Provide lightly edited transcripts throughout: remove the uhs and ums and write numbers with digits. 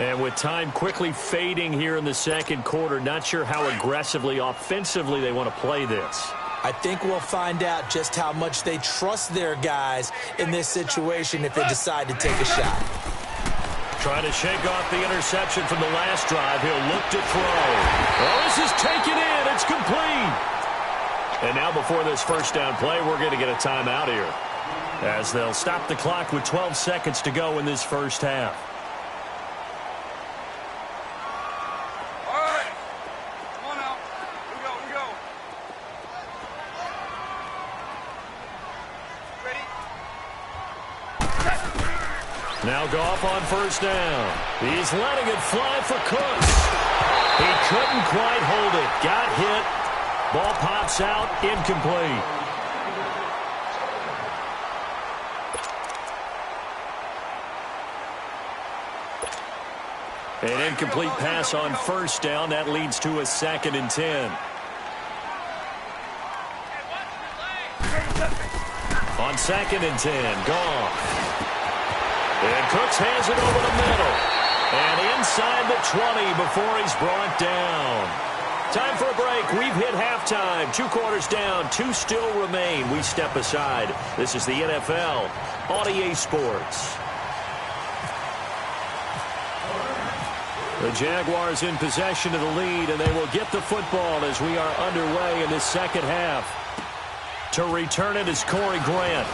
And with time quickly fading here in the second quarter, not sure how aggressively, offensively they want to play this. I think we'll find out just how much they trust their guys in this situation if they decide to take a shot. Trying to shake off the interception from the last drive. He'll look to throw. Oh, this is taken in. It's complete. And now before this first down play, we're going to get a timeout here, as they'll stop the clock with 12 seconds to go in this first half. Now Goff on first down. He's letting it fly for Cooks. He couldn't quite hold it. Got hit. Ball pops out. Incomplete. An incomplete pass on first down. That leads to a 2nd and 10. On 2nd and 10, Goff. And Cooks has it over the middle. And inside the 20 before he's brought down. Time for a break. We've hit halftime. 2 quarters down. 2 still remain. We step aside. This is the NFL on EA Sports. The Jaguars in possession of the lead, and they will get the football as we are underway in the second half. To return it is Corey Grant.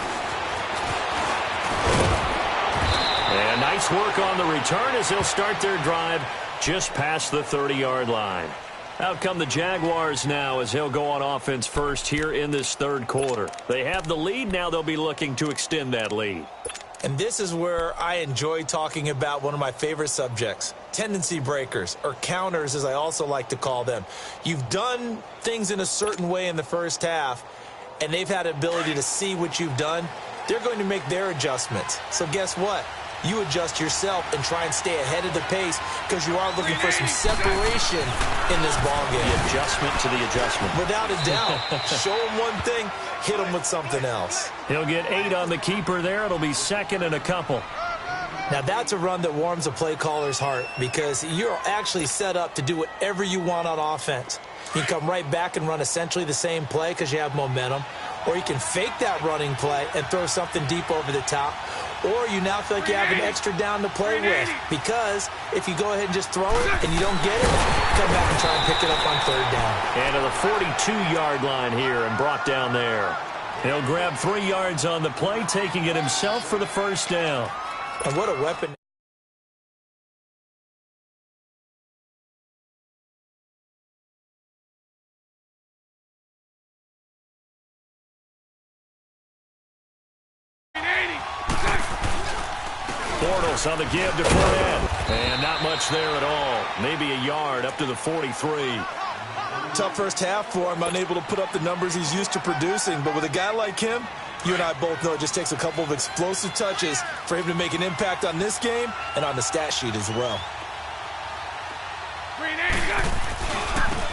And nice work on the return as they'll start their drive just past the 30-yard line. Out come the Jaguars now as they'll go on offense first here in this third quarter. They have the lead. Now they'll be looking to extend that lead. And this is where I enjoy talking about one of my favorite subjects, tendency breakers, or counters as I also like to call them. You've done things in a certain way in the first half, and they've had the ability to see what you've done. They're going to make their adjustments. So guess what? You adjust yourself and try and stay ahead of the pace because you are looking for some separation in this ballgame. The adjustment to the adjustment. Without a doubt. Show them one thing, hit them with something else. He'll get 8 on the keeper there. It'll be 2nd and a couple. Now, that's a run that warms a play caller's heart because you're actually set up to do whatever you want on offense. You can come right back and run essentially the same play because you have momentum, or you can fake that running play and throw something deep over the top, or you now feel like you have an extra down to play with because if you go ahead and just throw it and you don't get it, come back and try and pick it up on 3rd down. And to the 42-yard line here and brought down there. He'll grab 3 yards on the play, taking it himself for the first down. And what a weapon. Bortles on the give to Fournette. And not much there at all. Maybe a yard up to the 43. Tough first half for him, unable to put up the numbers he's used to producing. But with a guy like him, you and I both know it just takes a couple of explosive touches for him to make an impact on this game and on the stat sheet as well.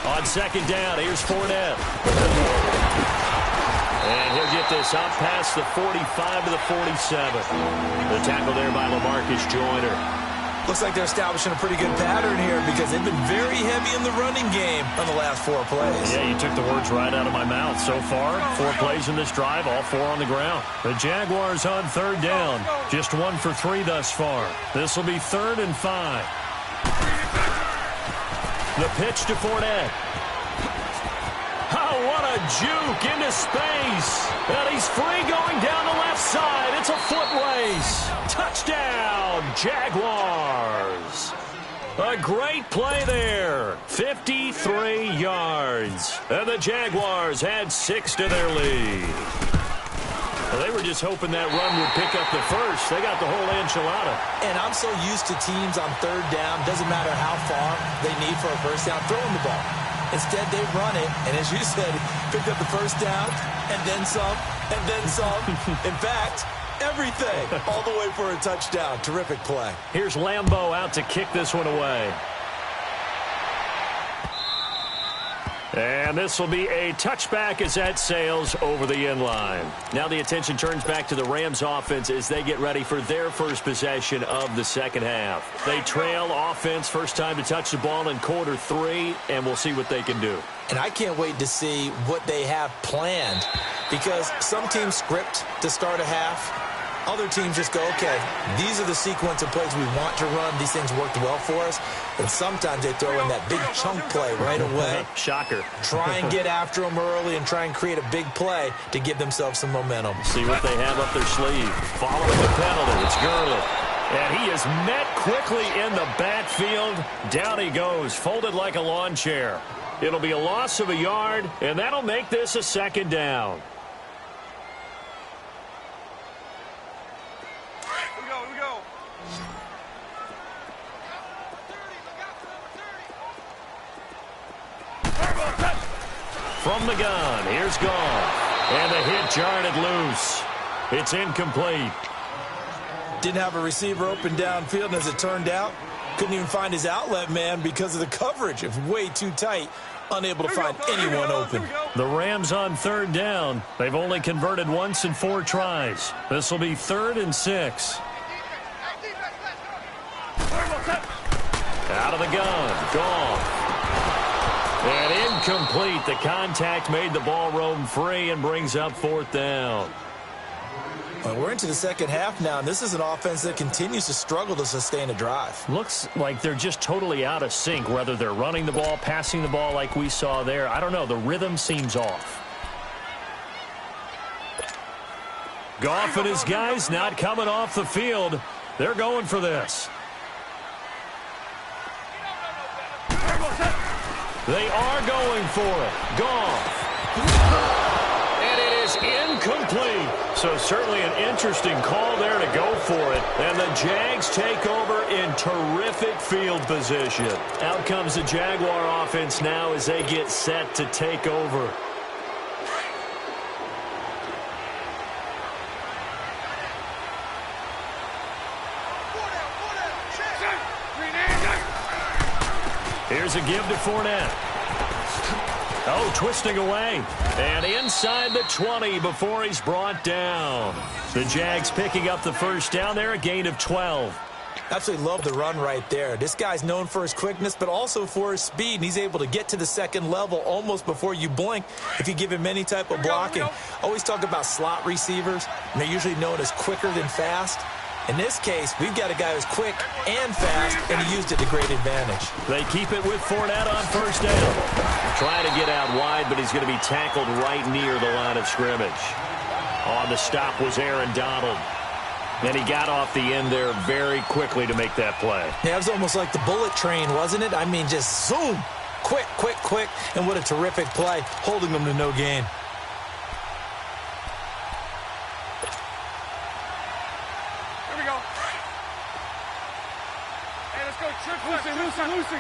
On 2nd down, here's Fournette. And he'll get this out past the 45 to the 47. The tackle there by LaMarcus Joyner. Looks like they're establishing a pretty good pattern here because they've been very heavy in the running game on the last 4 plays. Yeah, you took the words right out of my mouth. So far, 4 plays in this drive, all 4 on the ground. The Jaguars on 3rd down. Just 1 for 3 thus far. This will be 3rd and 5. The pitch to Fournette. Oh, what a juke into space. And he's free going down the left side. It's a foot race. Touchdown, Jaguars. A great play there. 53 yards. And the Jaguars had 6 to their lead. Well, they were just hoping that run would pick up the first. They got the whole enchilada. And I'm so used to teams on 3rd down, doesn't matter how far they need for a first down, throwing the ball. Instead, they run it, and as you said, picked up the first down, and then some, and then some. In fact, everything, all the way for a touchdown. Terrific play. Here's Lambeau out to kick this one away. And this will be a touchback as that sails over the inline. Now the attention turns back to the Rams offense as they get ready for their first possession of the second half. They trail offense, first time to touch the ball in quarter 3, and we'll see what they can do. And I can't wait to see what they have planned, because some teams script to start a half. Other teams just go, okay, these are the sequence of plays we want to run. These things worked well for us. And sometimes they throw in that big chunk play right away. Shocker. Try and get after them early and try and create a big play to give themselves some momentum. See what they have up their sleeve. Following the penalty, it's Gurley. And he is met quickly in the backfield. Down he goes, folded like a lawn chair. It'll be a loss of a yard, and that'll make this a second down. From the gun, here's Goff. And the hit jarred it loose. It's incomplete. Didn't have a receiver open downfield, and as it turned out, couldn't even find his outlet man because of the coverage. It was way too tight, unable to find anyone open. The Rams on third down. They've only converted once in 4 tries. This will be 3rd and 6. Out of the gun, Goff. And incomplete. The contact made the ball roam free and brings up 4th down. Well, we're into the second half now, and this is an offense that continues to struggle to sustain a drive. Looks like they're just totally out of sync, whether they're running the ball, passing the ball like we saw there. I don't know. The rhythm seems off. Goff and his guys not coming off the field. They're going for this. They are going for it. Goff. And it is incomplete. So certainly an interesting call there to go for it. And the Jags take over in terrific field position. Out comes the Jaguar offense now as they get set to take over. Here's a give to Fournette. Oh, twisting away. And inside the 20 before he's brought down. The Jags picking up the first down there, a gain of 12. Absolutely love the run right there. This guy's known for his quickness, but also for his speed. And he's able to get to the second level almost before you blink if you give him any type of blocking. Always talk about slot receivers, and they're usually known as quicker than fast. In this case, we've got a guy who's quick and fast, and he used it to great advantage. They keep it with Fournette on first down. Trying to get out wide, but he's going to be tackled right near the line of scrimmage. On the stop was Aaron Donald. And he got off the end there very quickly to make that play. Yeah, it was almost like the bullet train, wasn't it? I mean, just zoom. Quick, quick, quick. And what a terrific play, holding them to no gain. Lucy.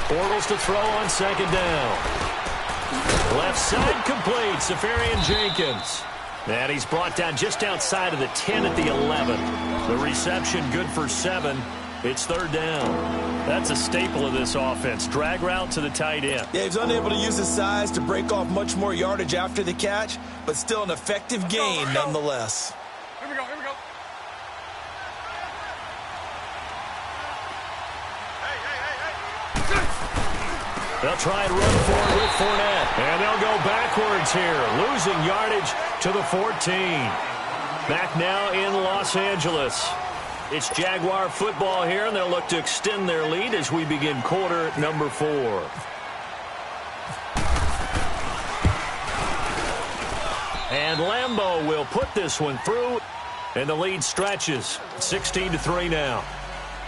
Bortles to throw on second down. Left side complete, Safarian Jenkins. And he's brought down just outside of the 10 at the 11. The reception good for 7. It's third down. That's a staple of this offense. Drag route to the tight end. Yeah, he's unable to use his size to break off much more yardage after the catch, but still an effective gain nonetheless. Here we go. They'll try and run for it with Fournette. And they'll go backwards here, losing yardage to the 14. Back now in Los Angeles. It's Jaguar football here, and they'll look to extend their lead as we begin quarter number 4. And Lambeau will put this one through, and the lead stretches. 16-3 now.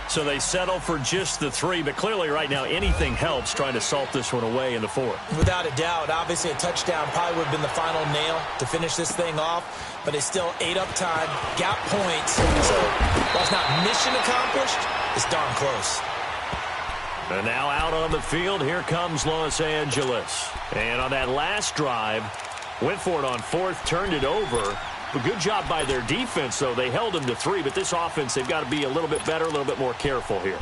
So they settle for just the 3, but clearly right now anything helps trying to salt this one away in the 4th. Without a doubt, obviously a touchdown probably would have been the final nail to finish this thing off, but it's still ate up time, got points, so while it's not mission accomplished, it's darn close. And now out on the field, here comes Los Angeles. And on that last drive, went for it on 4th, turned it over, A good job by their defense, though. They held them to 3, but this offense, they've got to be a little bit better, a little bit more careful here.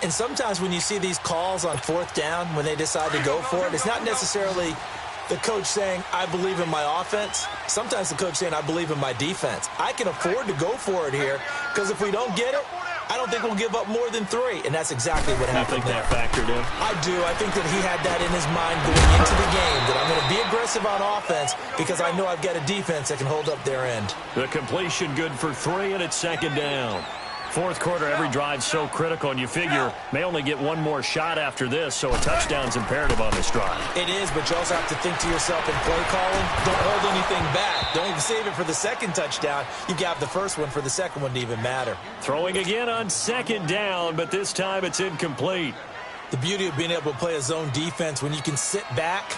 And sometimes when you see these calls on 4th down, when they decide to go for it, it's not necessarily the coach saying, I believe in my offense. Sometimes the coach saying, I believe in my defense. I can afford to go for it here because if we don't get it, I don't think we'll give up more than 3. And that's exactly what happened there. I think that factored in. I do. I think that he had that in his mind going into the game, that I'm going to be aggressive on offense because I know I've got a defense that can hold up their end. The completion good for 3, and it's 2nd down. 4th quarter, every drive's so critical, and you figure may only get one more shot after this, so a touchdown's imperative on this drive. It is, but you also have to think to yourself in play calling, don't hold anything back. Don't even save it for the 2nd touchdown. You got the first one for the 2nd one to even matter. Throwing again on 2nd down, but this time it's incomplete. The beauty of being able to play a zone defense when you can sit back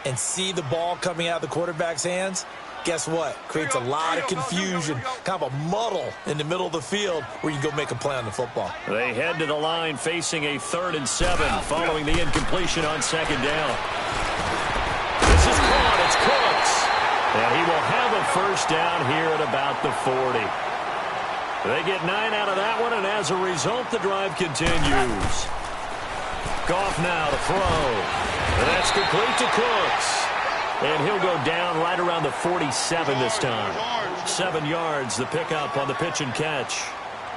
and see the ball coming out of the quarterback's hands, guess what? Creates a lot of confusion, kind of a muddle in the middle of the field where you can go make a play on the football. They head to the line facing a 3rd and 7 following the incompletion on 2nd down. This is caught. It's Cooks. And he will have a 1st down here at about the 40. They get 9 out of that one, and as a result, the drive continues. Goff now to throw. And that's complete to Cooks. And he'll go down right around the 47 this time. 7 yards, the pickup on the pitch and catch.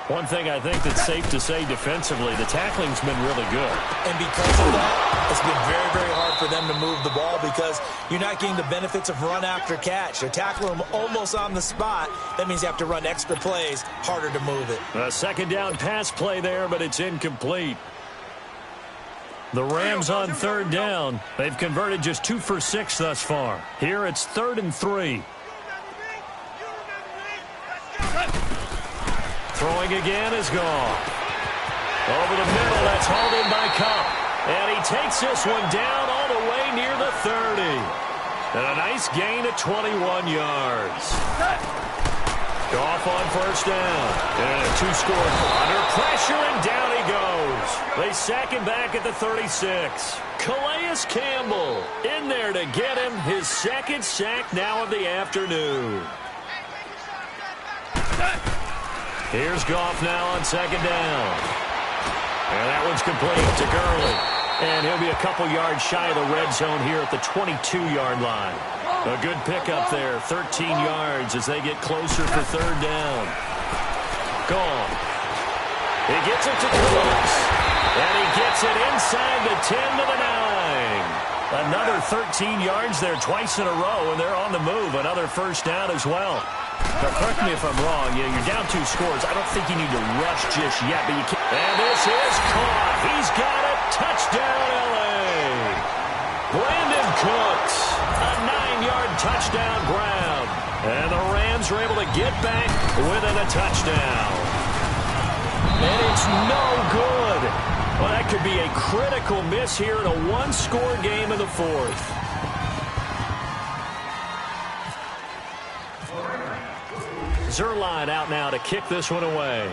One thing I think that's safe to say defensively, the tackling's been really good. And because of that, it's been very, very hard for them to move the ball because you're not getting the benefits of run after catch. They're tackling them almost on the spot. That means you have to run extra plays, harder to move it. A 2nd down pass play there, but it's incomplete. The Rams on 3rd down. They've converted just 2 for 6 thus far. Here it's 3rd and 3. Throwing again is Goff. Over the middle, that's hauled in by Cup. And he takes this one down all the way near the 30. And a nice gain of 21 yards. Goff on 1st down. And a 2-score under pressure, and down he goes. They sack him back at the 36. Calais Campbell in there to get him his 2nd sack now of the afternoon. Here's Goff now on 2nd down. And that one's complete to Gurley. And he'll be a couple yards shy of the red zone here at the 22-yard line. A good pickup there, 13 yards as they get closer for 3rd down. Gone. He gets it to Cooks. And he gets it inside the 10 to the 9. Another 13 yards there twice in a row, and they're on the move. Another 1st down as well. Now, correct me if I'm wrong. You're down 2 scores. I don't think you need to rush just yet, but you can't. And this is caught. He's got it. Touchdown, L.A. Brandon Cooks. A 9-yard touchdown grab. And the Rams are able to get back within a touchdown. And it's no good. Well, that could be a critical miss here in a 1-score game in the 4th. Zerline out now to kick this one away.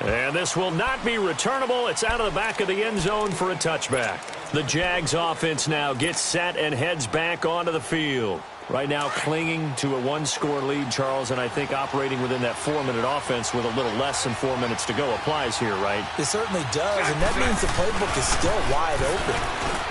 And this will not be returnable. It's out of the back of the end zone for a touchback. The Jags offense now gets set and heads back onto the field. Right now clinging to a 1-score lead, Charles, and I think operating within that 4-minute offense with a little less than 4 minutes to go applies here, right? It certainly does, and that means the playbook is still wide open.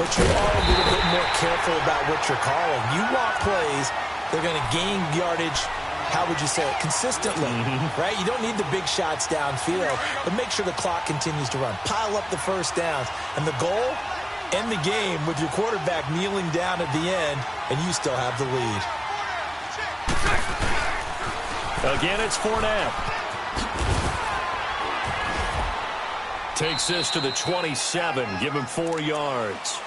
But you are a little bit more careful about what you're calling. You want plays, they're going to gain yardage, how would you say it, consistently, right? You don't need the big shots downfield, but make sure the clock continues to run. Pile up the 1st downs, and the goal, end the game with your quarterback kneeling down at the end, and you still have the lead. Again, it's Fournette. Takes this to the 27. Give him 4 yards.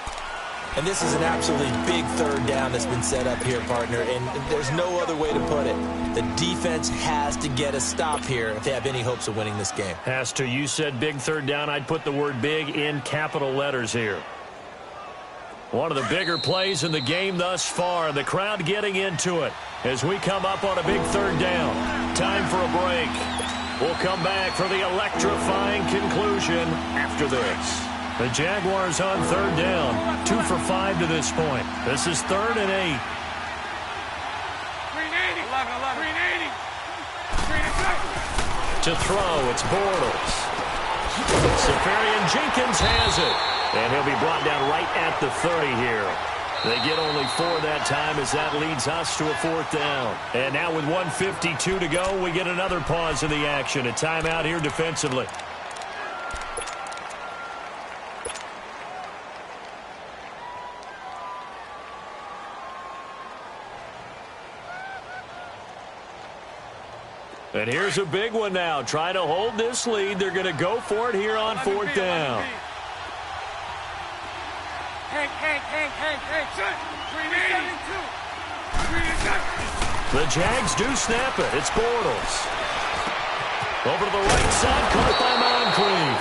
And this is an absolutely big 3rd down that's been set up here, partner, and there's no other way to put it. The defense has to get a stop here if they have any hopes of winning this game. Has to. You said big 3rd down. I'd put the word big in capital letters here. One of the bigger plays in the game thus far. The crowd getting into it as we come up on a big 3rd down. Time for a break. We'll come back for the electrifying conclusion after this. The Jaguars on third down. 2 for 5 to this point. This is 3rd and 8. Green 80. 11. Green 80. Green 80. To throw, it's Bortles. Safarian Jenkins has it. And he'll be brought down right at the 30 here. They get only 4 that time as that leads us to a 4th down. And now with 1:52 to go, we get another pause in the action. A timeout here defensively. And here's a big one now. Trying to hold this lead. They're going to go for it here on 4th down. Hank. The Jags do snap it. It's Bortles. Over to the right side, caught by Moncrief.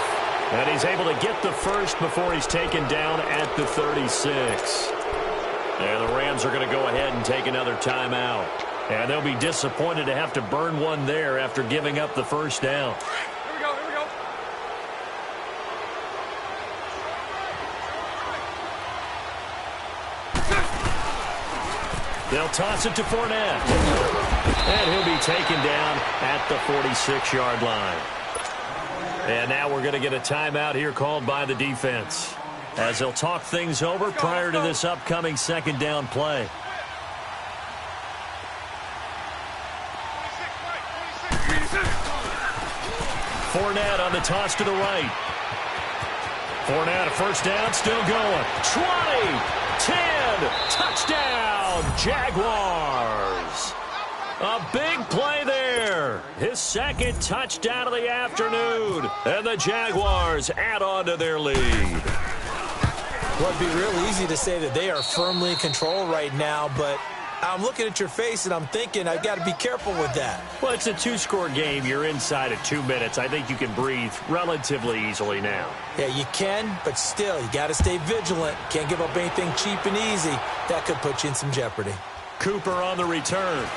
And he's able to get the first before he's taken down at the 36. And the Rams are going to go ahead and take another timeout. And they'll be disappointed to have to burn one there after giving up the first down. Here we go. They'll toss it to Fournette. And he'll be taken down at the 46-yard line. And now we're going to get a timeout here called by the defense, as they'll talk things over prior to this upcoming 2nd down play. Fournette on the toss to the right. Fournette, a first down, still going. 20, 10, touchdown, Jaguars. A big play there. His 2nd touchdown of the afternoon. And the Jaguars add on to their lead. Well, it'd be real easy to say that they are firmly in control right now, but I'm looking at your face and I'm thinking I've got to be careful with that. Well, it's a 2-score game. You're inside of 2 minutes. I think you can breathe relatively easily now. Yeah, you can, but still, you got to stay vigilant. Can't give up anything cheap and easy. That could put you in some jeopardy. Cooper on the return.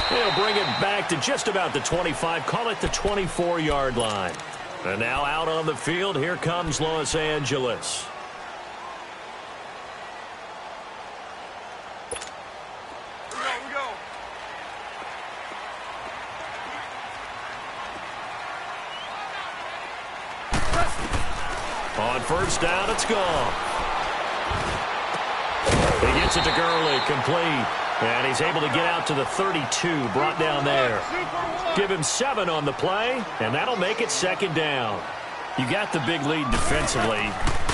He'll bring it back to just about the 25. Call it the 24-yard line. And now out on the field, here comes Los Angeles. On first down, it's gone. He gets it to Gurley, complete. And he's able to get out to the 32, brought down there. Give him 7 on the play, and that'll make it 2nd down. You got the big lead defensively,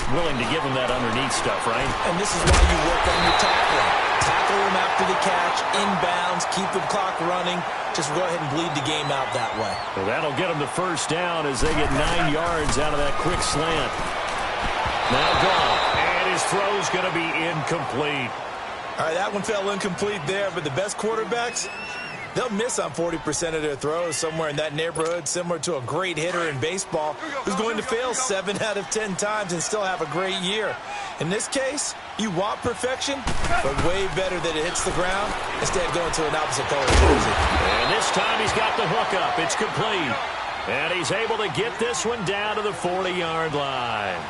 willing to give him that underneath stuff, right? And this is why you work on your tackling. Tackle him after the catch, inbounds, keep the clock running. Just go ahead and bleed the game out that way. Well, that'll get them the first down as they get 9 yards out of that quick slant. Now gone, and his throw's going to be incomplete. All right, that one fell incomplete there, but the best quarterbacks, they'll miss on 40% of their throws, somewhere in that neighborhood, similar to a great hitter in baseball who's going to fail 7 out of 10 times and still have a great year. In this case, you want perfection, but way better that it hits the ground instead of going to an opposite color jersey. And this time he's got the hook up. It's complete. And he's able to get this one down to the 40-yard line.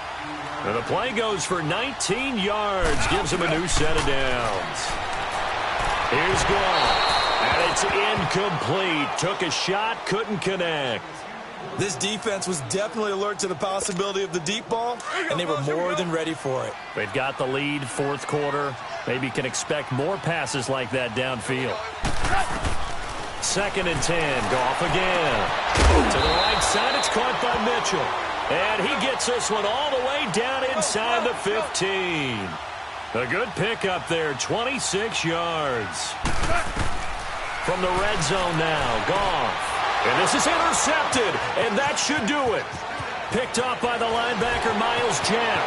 And the play goes for 19 yards, gives him a new set of downs. Here's gone. And it's incomplete. Took a shot, couldn't connect. This defense was definitely alert to the possibility of the deep ball, and they were more than ready for it. They've got the lead, 4th quarter. Maybe can expect more passes like that downfield. 2nd and 10. Goff again. To the right side, it's caught by Mitchell. And he gets this one all the way down inside the 15. A good pickup there, 26 yards. From the red zone now, Goff. And this is intercepted, and that should do it. Picked off by the linebacker, Miles Jack.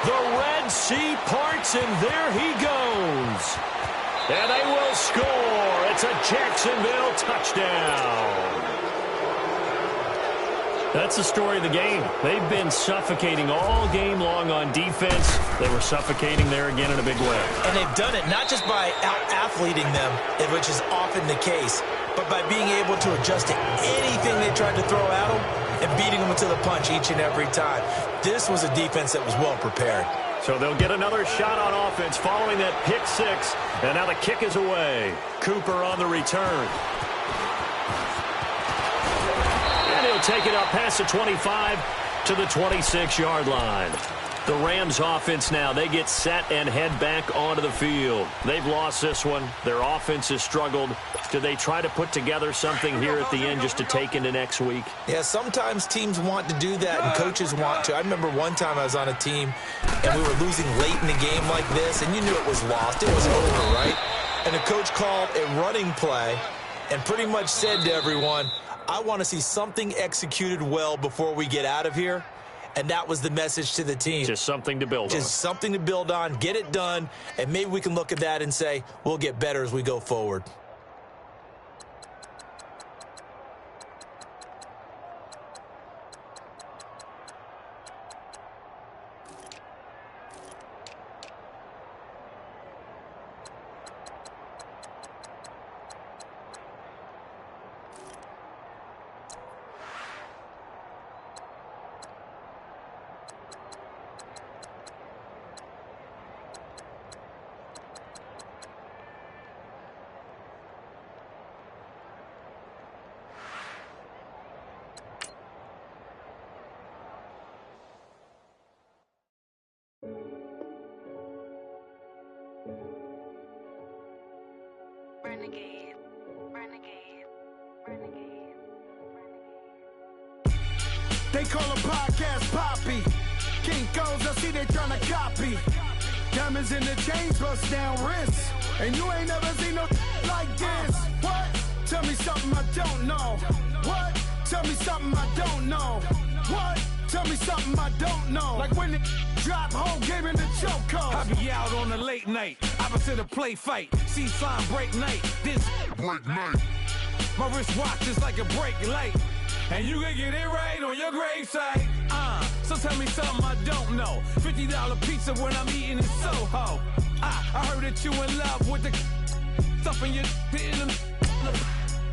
The Red Sea parts, and there he goes. And they will score. It's a Jacksonville touchdown. That's the story of the game. They've been suffocating all game long on defense. They were suffocating there again in a big way. And they've done it not just by out-athleting them, which is often the case, but by being able to adjust to anything they tried to throw at them and beating them to the punch each and every time. This was a defense that was well prepared. So they'll get another shot on offense following that pick six. And now the kick is away. Cooper on the return. And he'll take it up past the 25 to the 26-yard line. The Rams offense now, they get set and head back onto the field. They've lost this one. Their offense has struggled. Do they try to put together something here at the end just to take into next week? Yeah, sometimes teams want to do that and coaches want to. I remember one time I was on a team and we were losing late in the game like this, and you knew it was lost. It was over, right? And the coach called a running play and pretty much said to everyone, I want to see something executed well before we get out of here. And that was the message to the team. Just something to build on. Just something to build on, get it done, and maybe we can look at that and say, we'll get better as we go forward. Renegade, renegade, renegade, renegade. They call a podcast Poppy. Kinkos, I see they tryna copy. Diamonds in the chains, bust down wrists. And you ain't never seen no like this. What? Tell me something I don't know. What? Tell me something I don't know. What? Tell me something I don't know. Like when it drop, whole game in the chokehold. I be out on a late night, opposite a play fight. See slime break night, this break night. My wristwatch is like a break light. And you can get it right on your gravesite. So tell me something I don't know. $50 pizza when I'm eating in Soho. I heard that you in love with the stuff in your hitting them.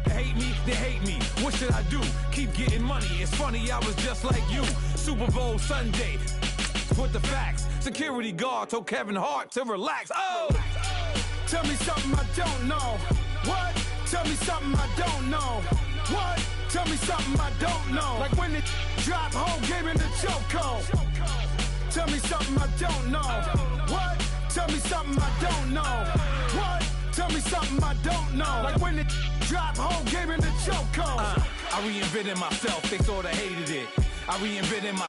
They hate me, they hate me. What should I do? Keep getting money. It's funny, I was just like you. Super Bowl Sunday. With the facts. Security guard told Kevin Hart to relax. Oh! Tell me something I don't know. What? Tell me something I don't know. What? Tell me something I don't know. Like when it drop, whole game in the chokehold. Tell me something I don't know. What? Tell me something I don't know. What? Tell me something I don't know. Like when it drop, whole game in the chokehold. I reinvented myself, they sorta hated it. I reinvented my